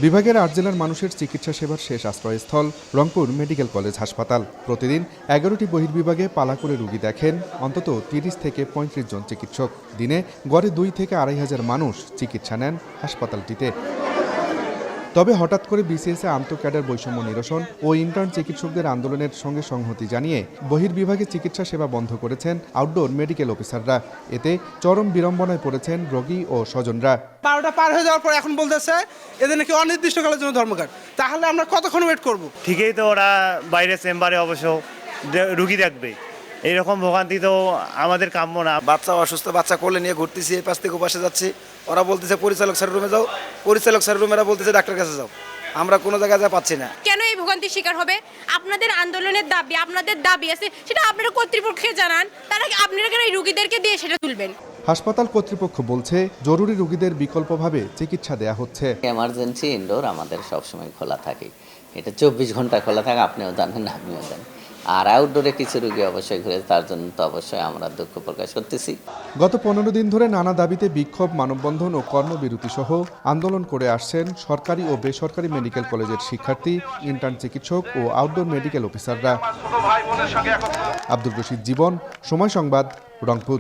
বিভাগের ৮ জেলার মানুষের চিকিৎসা সেবার শেষ আশ্রয়স্থল রংপুর মেডিকেল কলেজ হাসপাতাল। প্রতিদিন ১১টি বহির্বিভাগে পালা করে রোগী দেখেন অন্তত ৩০ থেকে ৩৫ জন চিকিৎসক। দিনে গড়ে ২ থেকে ২.৫ হাজার মানুষ চিকিৎসা নেন হাসপাতালটিতে। তবে হঠাৎ করে বিসিএসে আন্তঃক্যাডার বৈষম্য নিরসন ও ইন্টার্ন চিকিৎসকদের আন্দোলনের সঙ্গে সংহতি জানিয়ে বহির্বিভাগে চিকিৎসা সেবা বন্ধ করেছেন আউটডোর মেডিকেল অফিসাররা। এতে চরম বিড়ম্বনায় পড়েছেন রোগী ও স্বজনরা। ১২টা পার হয়ে যাওয়ার পর এখন বলতেছে এদের নাকি অনির্দিষ্টকালের জন্য ধর্মঘট। তাহলে আমরা কতক্ষণ ওয়েট করব? ঠিকই তো, ওরা বাইরে চেম্বারে অবশ্য রুগী দেখবে, এইরকম ভোগান্তি তো আমাদের কাম্য না। বাচ্চা অসুস্থ, বাচ্চা কোলে নিয়ে ঘুরতেছি, এই পাশ থেকে ওপাশে যাচ্ছি, ওরা বলতেছে পরিচালক স্যারের রুমে যাও, পরিচালক স্যারের রুমেরা বলতেছে ডাক্তার কাছে যাও। আমরা কোনো জায়গায় যা পাচ্ছি না। কেন এই ভোগান্তির শিকার হবে? আপনাদের আন্দোলনের দাবি, আপনাদের দাবি আছে, সেটা আপনারা কর্তৃপক্ষকে জানান, তারা আপনারা কেন এই রোগীদেরকে দিয়ে সেটা তুলবেন? হাসপাতাল কর্তৃপক্ষ বলছে জরুরি রোগীদের বিকল্পভাবে চিকিৎসা দেয়া হচ্ছে। এমার্জেন্সি ইনডোর আমাদের সবসময় খোলা থাকে, এটা ২৪ ঘন্টা খোলা থাকে, আপনিও জানেন আমিও জানি। আর আউটডোরে কিছু রোগী অবশ্যই ঘুরে, তার জন্য তো অবশ্যই আমরা দুঃখ প্রকাশ করতেছি। গত ১৫ দিন ধরে নানা দাবিতে বিক্ষোভ, মানববন্ধন ও কর্মবিরতি সহ আন্দোলন করে আসছেন সরকারি ও বেসরকারি মেডিকেল কলেজের শিক্ষার্থী, ইন্টার্ন চিকিৎসক ও আউটডোর মেডিকেল অফিসাররা। আব্দুর রশিদ জীবন, সময় সংবাদ, রংপুর।